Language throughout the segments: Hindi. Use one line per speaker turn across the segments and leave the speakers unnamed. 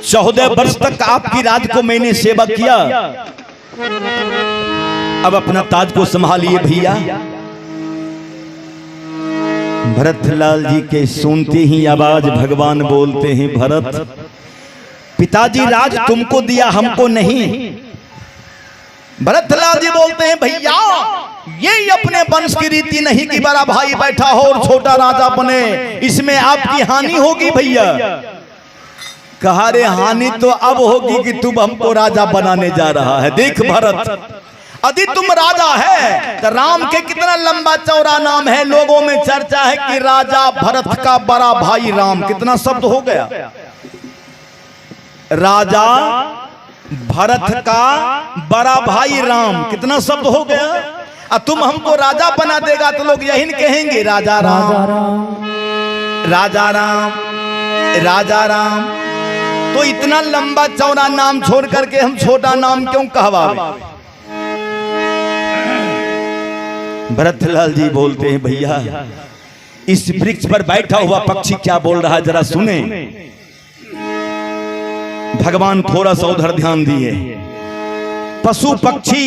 14 वर्ष तक आपकी राज को मैंने सेवा किया, अब अपना ताज को संभालिए भैया। भरतलाल जी के सुनते ही आवाज भगवान बोलते हैं, भरत पिताजी राज तुमको दिया हमको नहीं। भरतलाल जी बोलते हैं, भैया ये अपने वंश की रीति नहीं कि बड़ा भाई बैठा हो और छोटा राजा बने, इसमें आपकी हानि होगी भैया। कहा रे हानि तो अब होगी कि तुम हमको राजा बनाने जा रहा है। देख भरत, यदि तुम राजा है तो राम के कितना लंबा चौड़ा नाम है, लोगों में चर्चा है कि राजा भरत का बड़ा भाई राम। कितना शब्द हो गया, राजा भरत का बड़ा भाई राम, कितना शब्द हो गया। और तुम हमको राजा बना देगा तो लोग यही कहेंगे राजा राम राजा राम राजा राम। तो इतना लंबा चौड़ा नाम छोड़ करके हम छोटा नाम क्यों कहवावे। भरतलाल जी बोलते हैं, भैया इस वृक्ष पर बैठा हुआ पक्षी क्या बोल रहा है जरा सुने। भगवान थोड़ा सा उधर ध्यान दिए। पशु पक्षी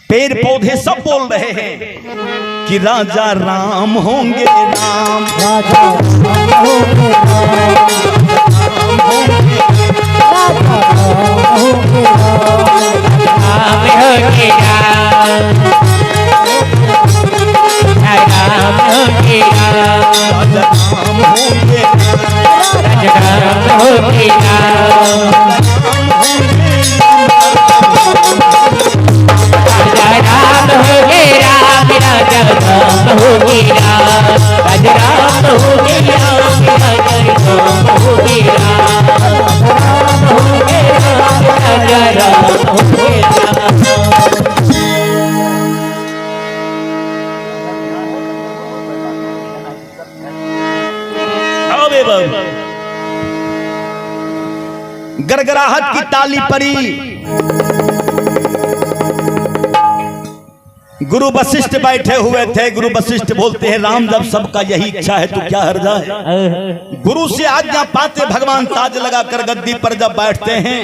पेड़ पौधे सब बोल रहे हैं कि राजा राम होंगे राम, राजा राम होंगे गड़गड़ाहट की ताली पड़ी। गुरु वशिष्ठ बैठे हुए थे। गुरु वशिष्ठ बोलते हैं, राम जब सबका यही इच्छा है तो क्या हर्जा है। गुरु से आज्ञा पाते भगवान ताज लगाकर गद्दी पर जब बैठते हैं,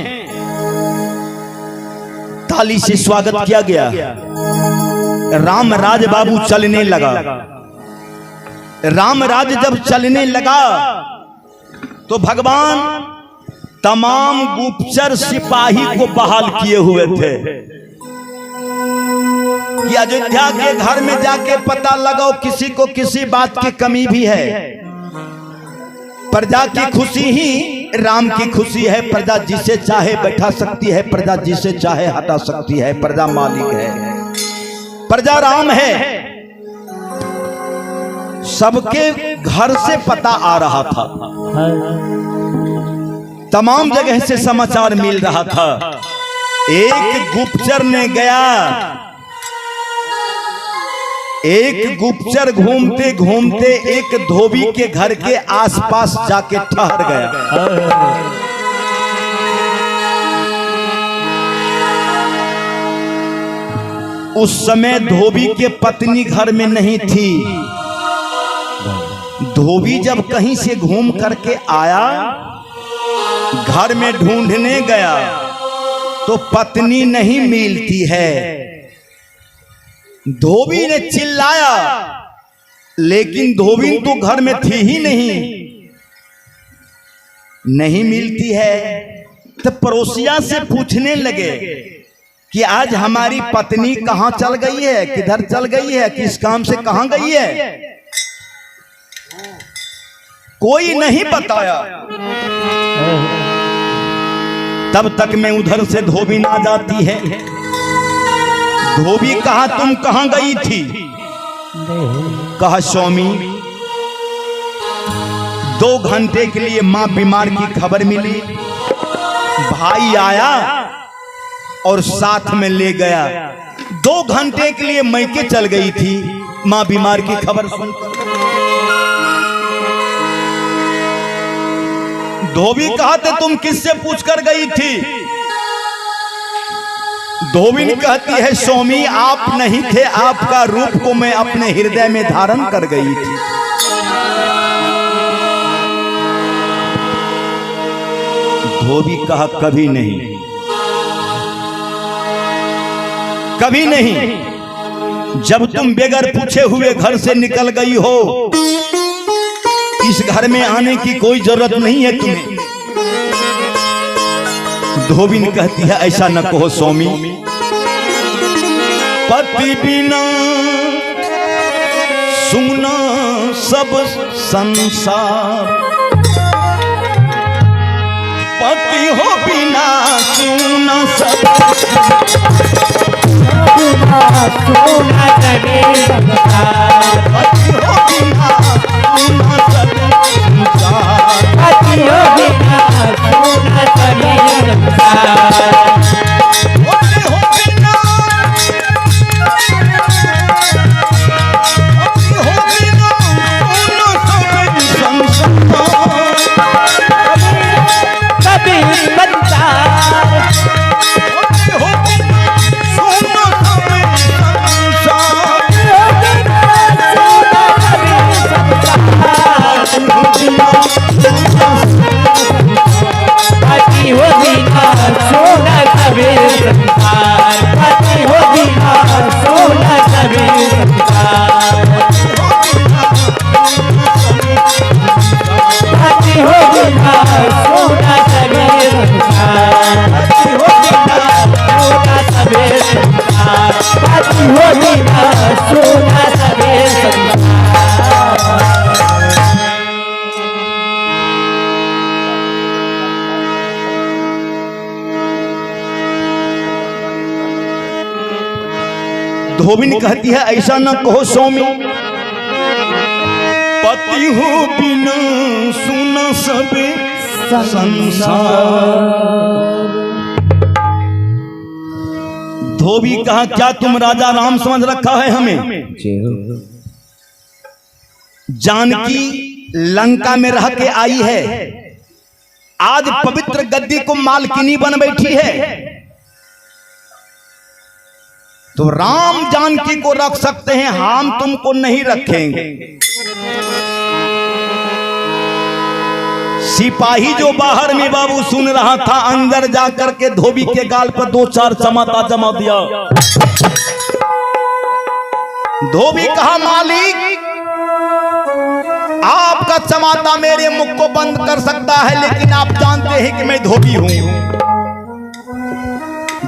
ताली से स्वागत किया गया। राम राज बाबू चलने लगा। राम राज जब चलने लगा तो भगवान तमाम गुप्तचर सिपाही को बहाल किए हुए थे कि अयोध्या के घर में जाके पता लगाओ किसी को किसी बात की कमी भी है। प्रजा की खुशी ही राम की खुशी है। प्रजा जिसे चाहे बैठा सकती है, प्रजा जिसे चाहे हटा सकती है। प्रजा मालिक है, प्रजा राम है। सबके घर से पता आ रहा था, तमाम जगह से समाचार मिल रहा था। एक गुप्तचर ने गया, एक गुप्तचर घूमते घूमते एक धोबी के घर के आसपास जाके ठहर गया। उस समय धोबी के पत्नी घर में नहीं थी। धोबी जब कहीं से घूम करके आया, घर में ढूंढने गया तो पत्नी नहीं मिलती है। धोबी ने चिल्लाया, लेकिन धोबी तो घर में थी ही नहीं मिलती है। तो पड़ोसिया से पूछने लगे कि आज हमारी पत्नी कहाँ चल गई है, किधर चल गई है, किस काम से कहाँ गई है। कोई नहीं बताया। तब तक मैं उधर से धोबी ना जाती है। धोबी कहा, तुम कहां गई थी। कहा, स्वामी 2 घंटे के लिए मां बीमार की खबर मिली, भाई आया और साथ में ले गया। 2 घंटे के लिए मैके चल गई थी मां बीमार की खबर सुनकर। धोबी कहा, तुम किससे पूछकर गई थी। धोबी कहती है, स्वामी आप नहीं थे, आपका रूप को मैं अपने हृदय में धारण कर गई थी। धोबी कहा कभी नहीं, कभी नहीं। जब तुम बेगर पूछे हुए घर से निकल गई हो, इस घर में आने की कोई जरूरत नहीं है तुम्हें। धोबिन कहती है ऐसा न कहो स्वामी, पति बिना सुना सब संसार, पति हो बिना सुना सब
सोना करे संसार,
पति हो बिना सुना सब संसार,
पति हो बिना सोना करे संसार,
पति हो बिना, पति हो बिना सुना सब संसार,
कभी संसार,
पति हो बिना सुना सब संसार,
पति हो बिना सोना करे संसार, पति हो बिना सोना करे संसार, पति हो बिना सोना करे संसार, पति हो बिना सोना करे संसार, पति हो बिना सोना करे संसार।
धोबिन कहती है ऐसा न कहो स्वामी, पति हो बिना सुना सब संसार। धोबी कहा क्या तुम राजा राम समझ रखा है हमें? जानकी लंका में रह के आई है, आज पवित्र गद्दी को मालकिनी बन बैठी है, तो राम जानकी को रख सकते हैं, हम तुमको नहीं रखेंगे। सिपाही जो बाहर में बाबू सुन रहा था, अंदर जाकर के धोबी के गाल पर दो चार चमाटा जमा दिया। धोबी कहा मालिक आपका चमाटा मेरे मुख को बंद कर सकता है, लेकिन आप जानते हैं कि मैं धोबी हूं,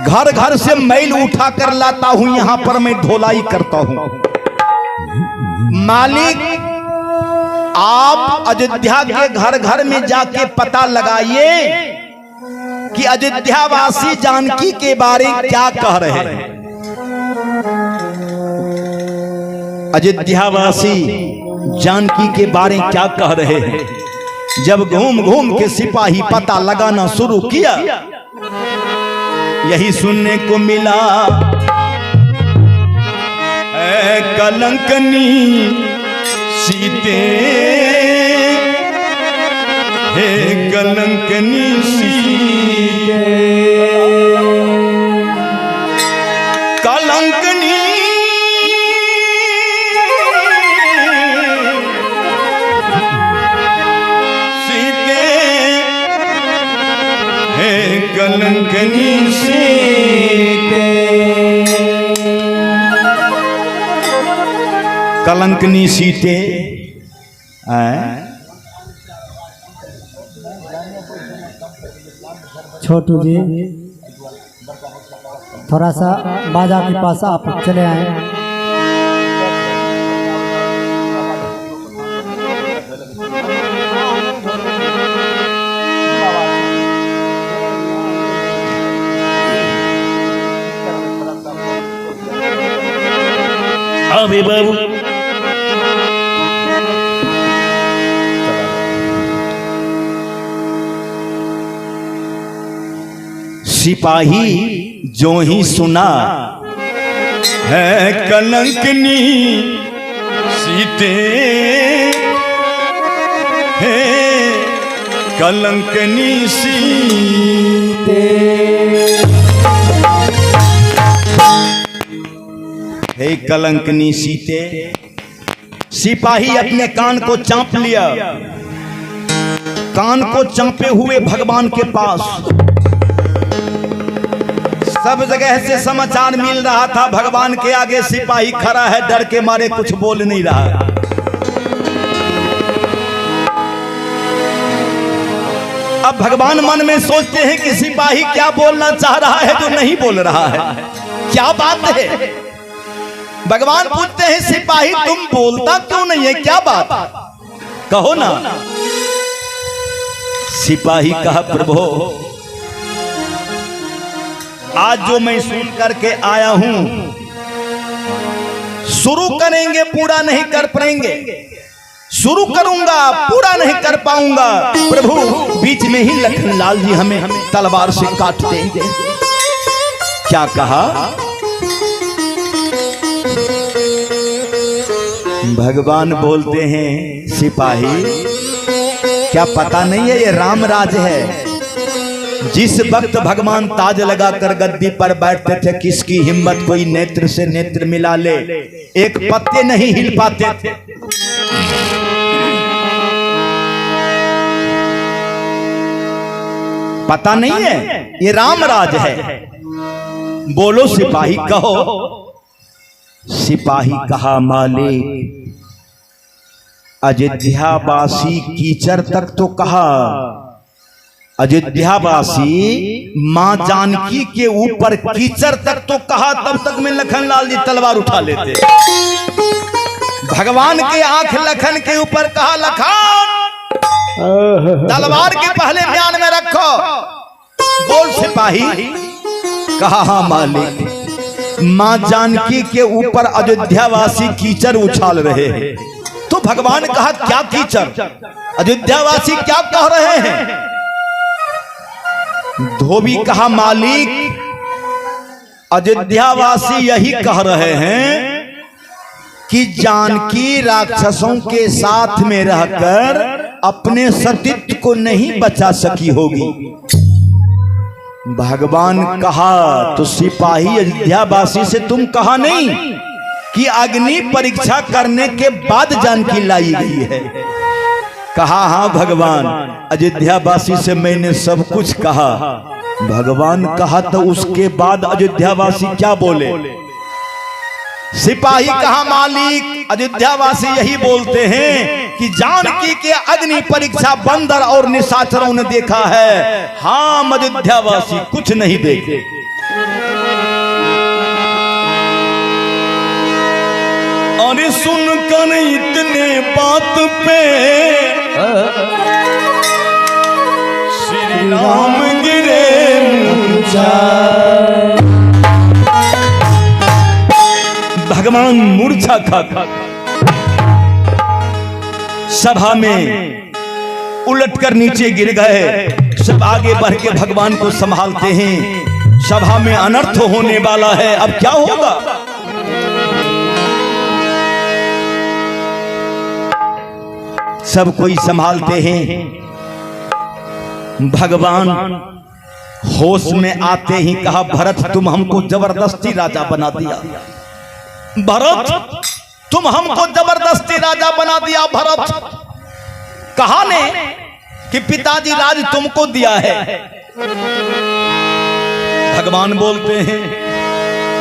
घर घर से मैल उठा कर लाता हूं, यहां पर मैं धोलाई करता हूं। मालिक आप अयोध्या के घर घर में जाके पता लगाइए कि अयोध्यावासी जानकी के बारे में क्या कह रहे हैं। अयोध्यावासी जानकी के बारे में क्या कह रहे हैं। जब घूम घूम के सिपाही पता लगाना शुरू किया, यही सुनने को मिला, ऐ कलंकनी सीते, हे कलंकनी सीते, कलंकनी सीते, हे कलंकनी सीते, कलंकनी सीते।
छोटू जी थोड़ा सा बाजा के पास आप चले आए।
अबे बाबू सिपाही जो ही सुना, है कलंकनी सीते, है कलंकनी सीते, हे कलंकनी सीते। सिपाही अपने कान को चांप लिया, कान को चांपे हुए भगवान के पास सब जगह से समाचार मिल रहा था। भगवान के आगे सिपाही खड़ा है, डर के मारे कुछ बोल नहीं रहा है। अब भगवान मन में सोचते हैं कि सिपाही क्या बोलना चाह रहा है जो नहीं बोल रहा है, क्या बात है। भगवान पूछते हैं सिपाही तुम बोलता क्यों नहीं है, क्या बात, कहो ना। सिपाही कहा प्रभु आज जो मैं सुन करके आया हूं शुरू करेंगे पूरा नहीं कर पाएंगे, शुरू करूंगा पूरा नहीं कर पाऊंगा। प्रभु बीच में ही लखनलाल जी हमें तलवार से काट देंगे। क्या कहा? भगवान बोलते हैं सिपाही क्या पता नहीं है ये राम राज है। जिस वक्त भगवान ताज लगाकर गद्दी पर बैठते थे किसकी हिम्मत कोई नेत्र से नेत्र मिला ले, एक पत्ते नहीं हिल पाते थे। पता नहीं है ये राम राज है। बोलो सिपाही कहो। सिपाही कहा मालिक अयोध्यावासी कीचड़ तक तो कहा, अयोध्यावासी मां जानकी के ऊपर कीचड़ तक तो कहा, तब तक में लखनलाल जी तलवार उठा लेते। भगवान के आंख लखन के ऊपर कहा लखन तलवार के पहले म्यान में रखो। बोल सिपाही। कहा हाँ मालिक। मां जानकी के ऊपर अयोध्यावासी कीचड़ उछाल रहे हैं। तो भगवान कहा क्या कीचड़, अयोध्यावासी क्या कह रहे हैं? धोबी कहा मालिक अयोध्यावासी यही कह रहे हैं कि जानकी राक्षसों के साथ में रहकर अपने सतीत्व को नहीं बचा सकी होगी। भगवान कहा तो सिपाही अयोध्यावासी से तुम कहा नहीं कि अग्नि परीक्षा करने के बाद जानकी लाई गई है। कहा हाँ भगवान अयोध्यावासी से मैंने सब कुछ कहा। भगवान कहा तो उसके बाद अयोध्यावासी क्या बोले? सिपाही कहा मालिक अयोध्यावासी यही बोलते हैं कि जानकी के अग्नि परीक्षा बंदर और निशाचरों ने देखा है। हाँ अयोध्यावासी कुछ नहीं देखे। अरे सुनकर इतने बात पे श्री राम गिरे मूर्छा। भगवान मूर्छा खा सभा में उलटकर नीचे गिर गए। सब आगे बढ़ के भगवान को संभालते हैं। सभा में अनर्थ होने वाला है, अब क्या होगा? सब कोई संभालते हैं। भगवान होश में आते ही कहा भरत तुम हमको जबरदस्ती राजा बना दिया। भरत तुम हमको जबरदस्ती राजा बना दिया। भरत कहा ने कि पिताजी राज तुमको दिया है। भगवान बोलते हैं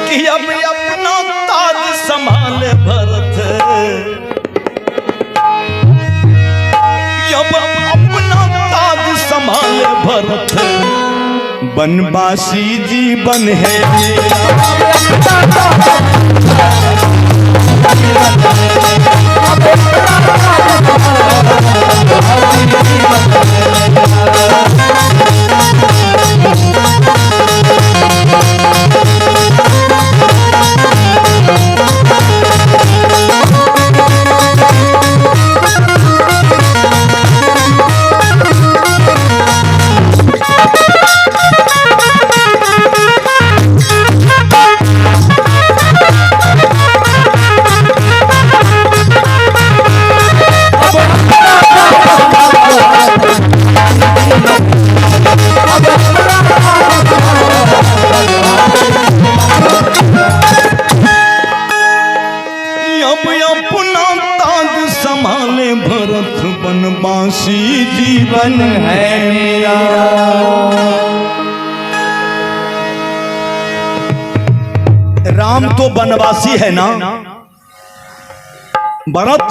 कि अब अपना ताज संभाले भरत, अब अपना ताज संभाले भरत, बनवासी जीवन है तो बनवासी है ना भरत,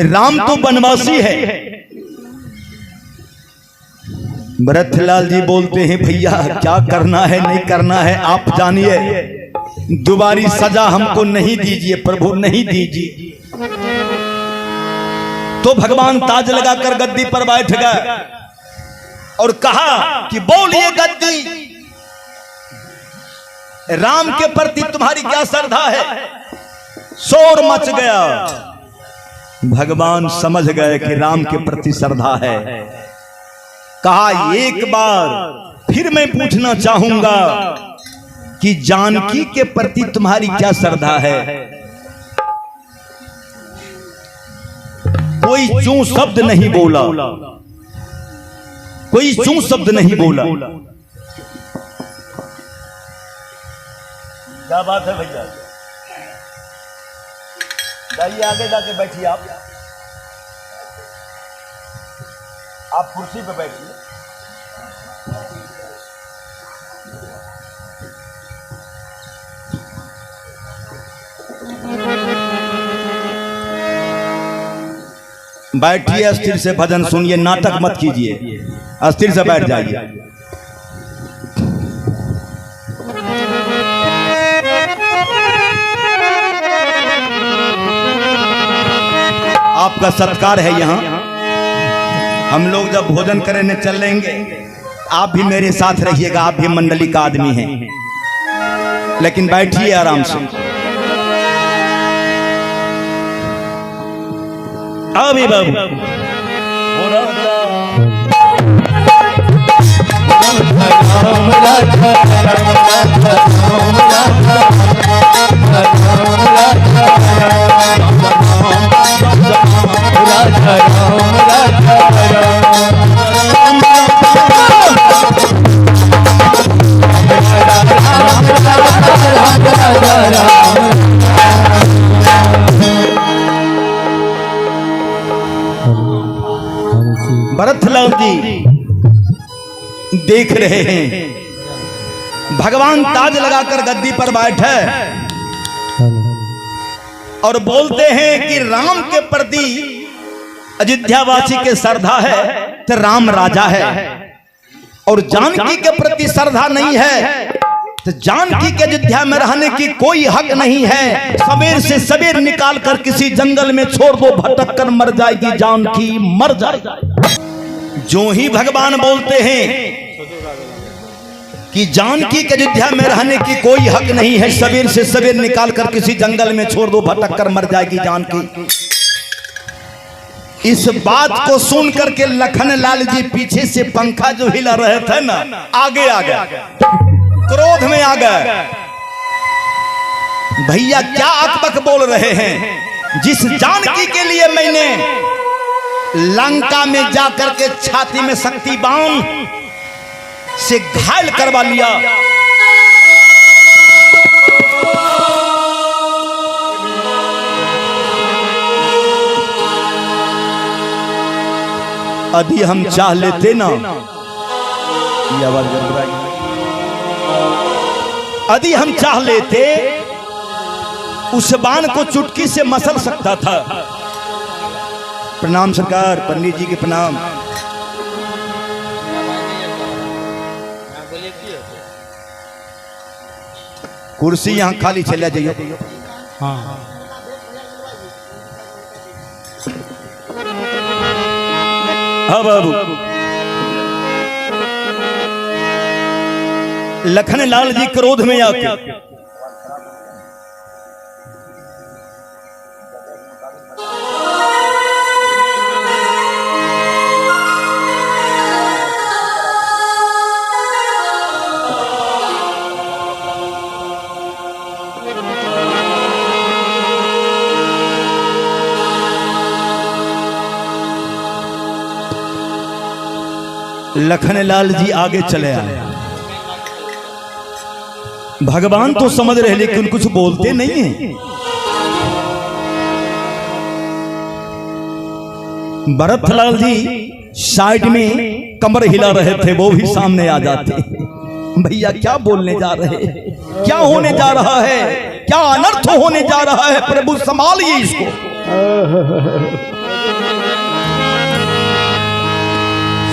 राम तो बनवासी है। भरतलाल जी बोलते हैं भैया क्या करना है नहीं करना है आप जानिए, दोबारी सजा हमको नहीं दीजिए प्रभु, नहीं दीजिए। तो भगवान ताज लगाकर गद्दी पर बैठ गए और कहा कि बोलिए गद्दी, राम के प्रति तुम्हारी क्या श्रद्धा है। शोर मच गया। भगवान समझ गए कि राम के प्रति श्रद्धा है। कहा एक बार फिर मैं पूछना चाहूंगा कि जानकी के प्रति तुम्हारी क्या श्रद्धा है। कोई चूं शब्द नहीं बोला, कोई चूं शब्द नहीं बोला। क्या बात है भैया, जाइए आगे जाके बैठिए। आप कुर्सी पे बैठिए। बैठिए, स्थिर से भजन सुनिए, नाटक मत कीजिए, स्थिर से बैठ जाइए। आपका सत्कार है यहाँ। हम लोग जब भोजन करने चलेंगे आप भी मेरे साथ रहिएगा, आप भी मंडली का आदमी हैं, लेकिन बैठिए आराम से। अभी बाबू भरतलाल जी देख रहे हैं भगवान ताज लगाकर गद्दी पर बैठे और बोलते हैं कि राम के प्रति अयोध्यावासी के श्रद्धा है तो राम राजा है, और जानकी के प्रति श्रद्धा नहीं है तो जानकी के अयोध्या में रहने की कोई हक नहीं है। सवेर से सवेर निकाल कर किसी जंगल में छोड़ दो, भटक कर मर जाएगी जानकी, मर जाएगी। जो ही भगवान बोलते हैं कि जानकी के अयोध्या में रहने की कोई हक नहीं है, सवेर से सवेर निकाल कर किसी जंगल में छोड़ दो, भटक कर मर जाएगी जानकी। इस बात को सुन करके लखन लाल जी पीछे से पंखा जो हिला रहे थे ना, आगे आ गए, क्रोध में आ गए। भैया क्या अकबक बोल रहे हैं, जिस जानकी के लिए मैंने लंका में जाकर के छाती में शक्ति बाण से घायल करवा लिया, यदि हम चाह लेते ना, ये आवाज यदि हम चाह लेते उस बाण को चुटकी से मसल सकता था। प्रणाम सरकार, पंडित जी के प्रणाम। कुर्सी यहाँ खाली चला जाइए।
हाँ
हाँ बाबू। लखन लाल जी क्रोध में आके लखन लाल जी आगे चले आए। भगवान तो समझ रहे लेकिन कुछ बोलते नहीं हैं। भरतलाल जी साइड में कमर हिला रहे थे, वो भी सामने आ जाते। भैया क्या बोलने जा रहे हैं, क्या होने जा रहा है। क्या अनर्थ होने जा रहा है प्रभु, संभालिए इसको।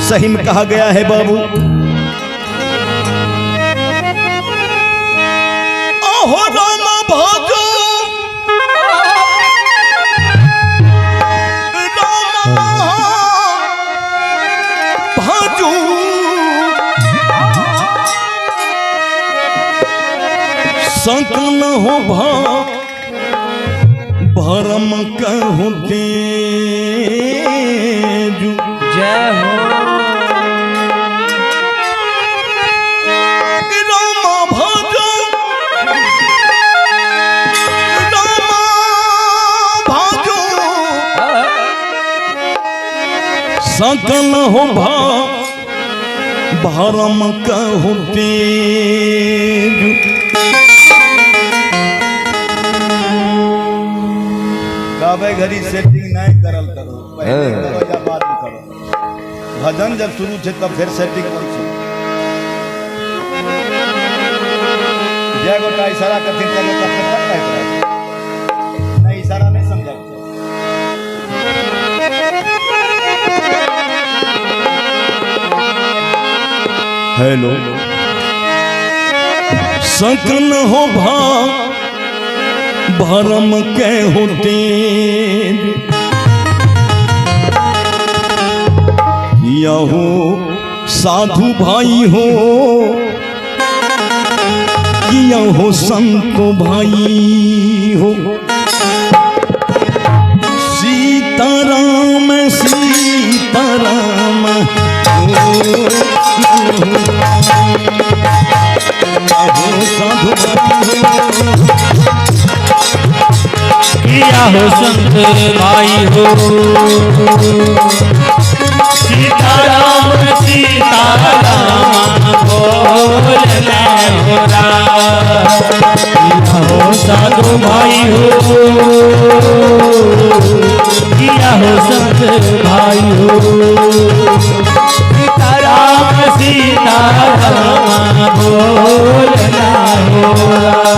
सही में कहा गया है बाबू, अहो राम भाजो भाजू सकल हो भरम कहूँ तेजु।
जय हो
सकल हो भरम कहूँ तेजु। गावे घड़ी सेटिंग नहीं करल करो, पहले करो या बाद में करो। भजन जब शुरू थे तब फिर सेटिंग करो। जय गोटा इशारा करते चलो तब तक नहीं, इशारा नहीं समझा। हेलो सकल हो भरम के होते यहो साधु भाई हो, यहो संत भाई हो। सीताराम सीताराम साधु
किया हो संत भाई हो। सीताराम सीताराम बोलना हो राम, साधु भाई हो। किया हो संत भाई हो। सीताराम सीताराम बोलना हो राम।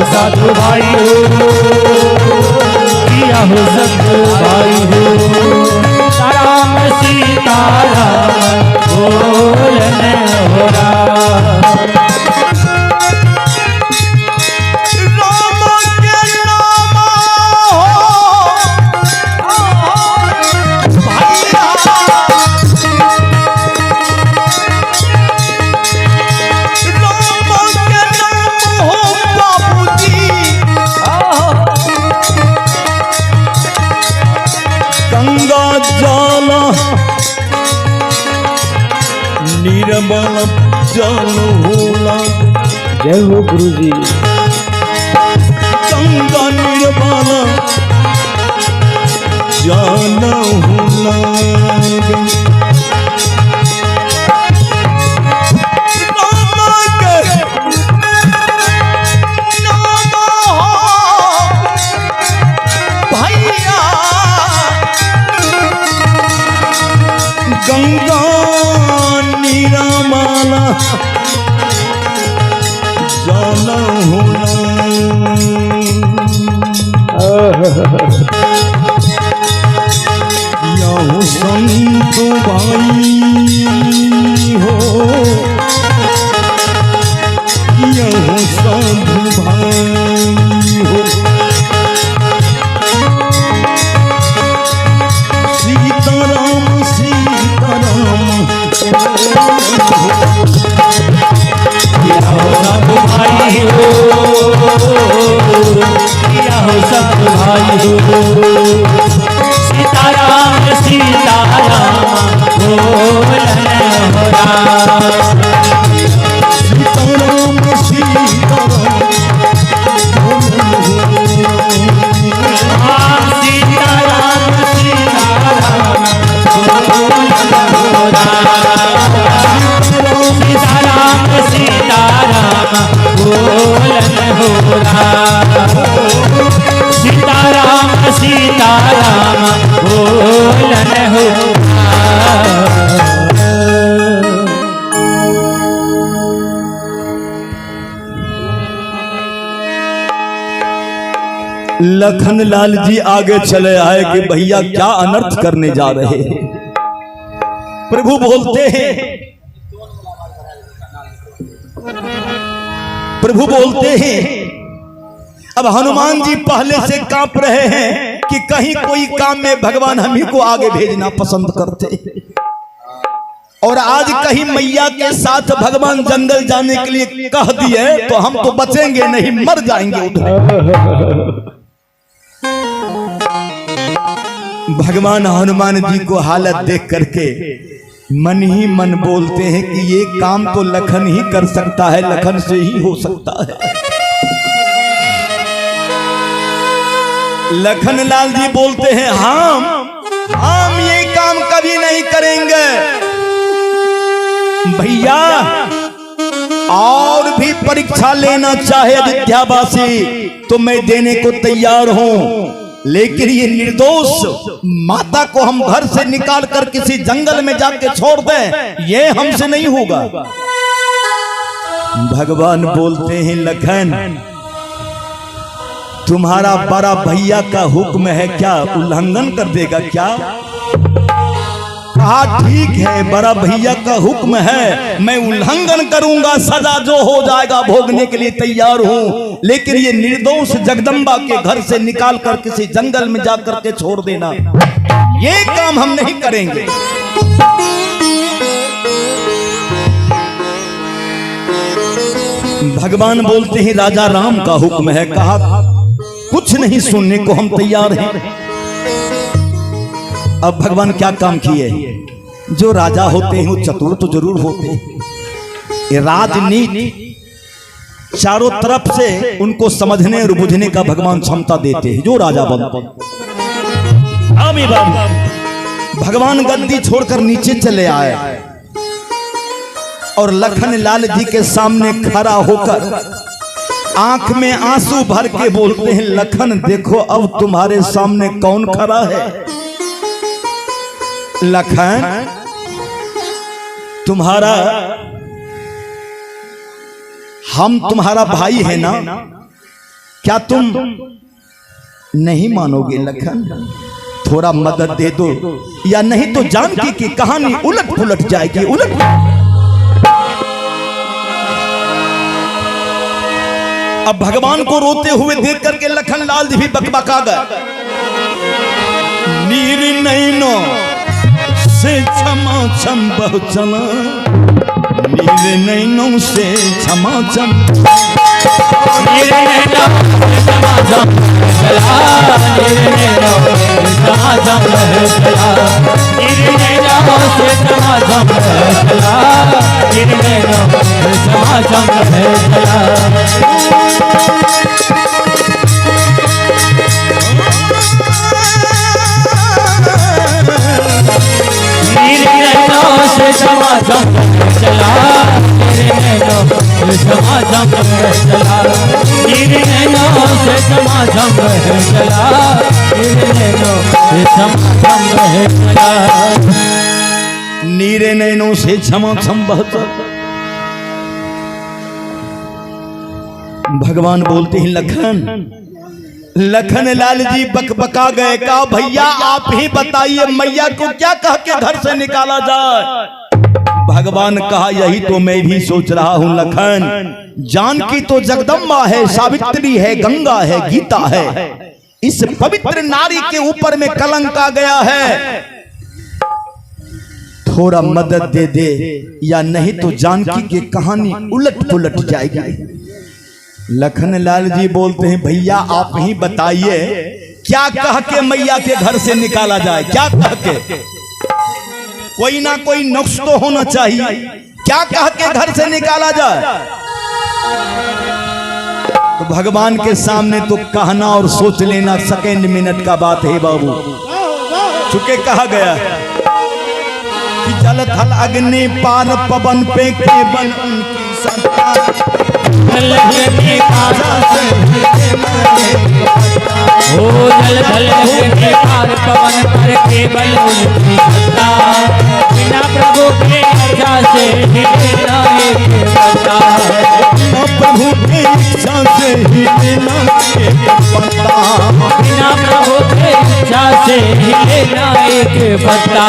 साधु भाई हो, किया हो संत भाई हो। राम सीताराम बोलने हो राम।
निर्मल जल होला।
जय हो गुरु जी।
गंगा निर्मल जल होला। गंगा निरामाला जल होला। यहो संत भाई हो, साधु भाई हो। सीताराम सीताराम
किया हो सब भाई हो, किया हो सब भाई हो। सीताराम सीताराम बोलन हो राम।
सीताराम सीताराम
राम सीताराम सीताराम बोलन हो राम। सीताराम सीताराम बोलन हो राम। सीताराम सीताराम बोलन हो राम।
लखन लाल जी आगे चले आए कि भैया क्या अनर्थ करने जा रहे हैं। प्रभु बोलते हैं, प्रभु बोलते हैं, अब हनुमान जी पहले से कांप रहे हैं कि कहीं कोई काम में भगवान हम ही को आगे भेजना पसंद करते, और आज कहीं मैया के साथ भगवान जंगल जाने के लिए कह दिए तो हम तो बचेंगे नहीं, मर जाएंगे उधर। भगवान हनुमान जी को हालत देख करके मन ही मन बोलते हैं कि ये काम तो लखन ही कर सकता है, लखन से ही हो सकता है। लखन लाल जी बोलते हैं हम ये काम कभी नहीं करेंगे भैया। और भी परीक्षा लेना चाहे अयोध्यावासी तो मैं देने को तैयार हूं, लेकिन ये निर्दोष माता को हम घर से निकाल कर किसी जंगल में जाके छोड़ दें, ये हमसे नहीं होगा। भगवान बोलते हैं लखन तुम्हारा बड़ा भैया का हुक्म है, क्या उल्लंघन कर देगा क्या? कहा ठीक है, बड़ा भैया का हुक्म है, मैं उल्लंघन करूंगा, सजा जो हो जाएगा भोगने के लिए तैयार हूं, लेकिन ये निर्दोष जगदम्बा के घर से निकाल कर किसी जंगल में जाकर के छोड़ देना, ये काम हम नहीं करेंगे। भगवान बोलते हैं राजा राम का हुक्म है, कहा कुछ नहीं सुनने को हम तैयार हैं। अब भगवान क्या काम किए? जो राजा होते हैं वो चतुर तो जरूर होते हैं, राजनीति चारों तरफ से उनको समझने और बुझने का भगवान क्षमता देते हैं जो राजा बनते हैं। भगवान गद्दी छोड़कर नीचे चले आए और लखन लाल जी के सामने खड़ा होकर आंख में आंसू भर के बोलते हैं लखन देखो अब तुम्हारे सामने कौन खड़ा है। लखन तुम्हारा हम तुम्हारा भाई है ना, क्या तुम नहीं मानोगे लखन? थोड़ा मदद दे दो या नहीं तो जानकी की कहानी उलट पुलट जाएगी। उलट अब भगवान को रोते हुए देख करके लखन लाल जी भी बकबका गए। नीर नैनो से क्षमा क्षम बहुचना, नीर नैनो से क्षमा क्षम,
नीर नैनो से क्षमा क्षम चला, नीर नैनो से क्षमा क्षम चला, नीर नैनो से क्षमा क्षम चला, नीर नैनो से क्षमा क्षम चला। से समाजम चला, तेरे नैनो से समाजम चला, तेरे नैनो से समाजम चला, तेरे नैनो से समाजम चला।
नीरे नैनो से क्षमाक्षम बहता। भगवान बोलते हैं लखन, लखन लाल जी बकबका गए, कहा भैया आप ही बताइए मैया को क्या कह के घर से निकाला जाए। भगवान कहा यही तो मैं भी सोच रहा हूं लखन। जानकी तो जगदम्बा है, सावित्री है, गंगा है, गीता है। इस पवित्र नारी के ऊपर में कलंक आ गया है, थोड़ा मदद दे दे या नहीं तो जानकी की कहानी उलट पुलट जाएगी। लखन लाल जी बोलते हैं भैया आप ही बताइए क्या कह के मैया के घर से निकाला जाए, क्या कह के? कोई ना कोई नुक्स तो होना चाहिए, क्या कह के घर से निकाला जाए? तो भगवान के सामने तो कहना और सोच लेना सेकंड मिनट का बात है बाबू। चुके कहा गया कि जल थल अग्नि पार पवन पे केवल उनकी सत्ता,
हो जल थल के पार पवन पर केवल उनकी सत्ता, बिना प्रभु के इच्छा से हिले ना एक पत्ता,
प्रभु की इच्छा से हिले ना एक पत्ता,
बिना प्रभु के इच्छा से हिले ना एक पत्ता।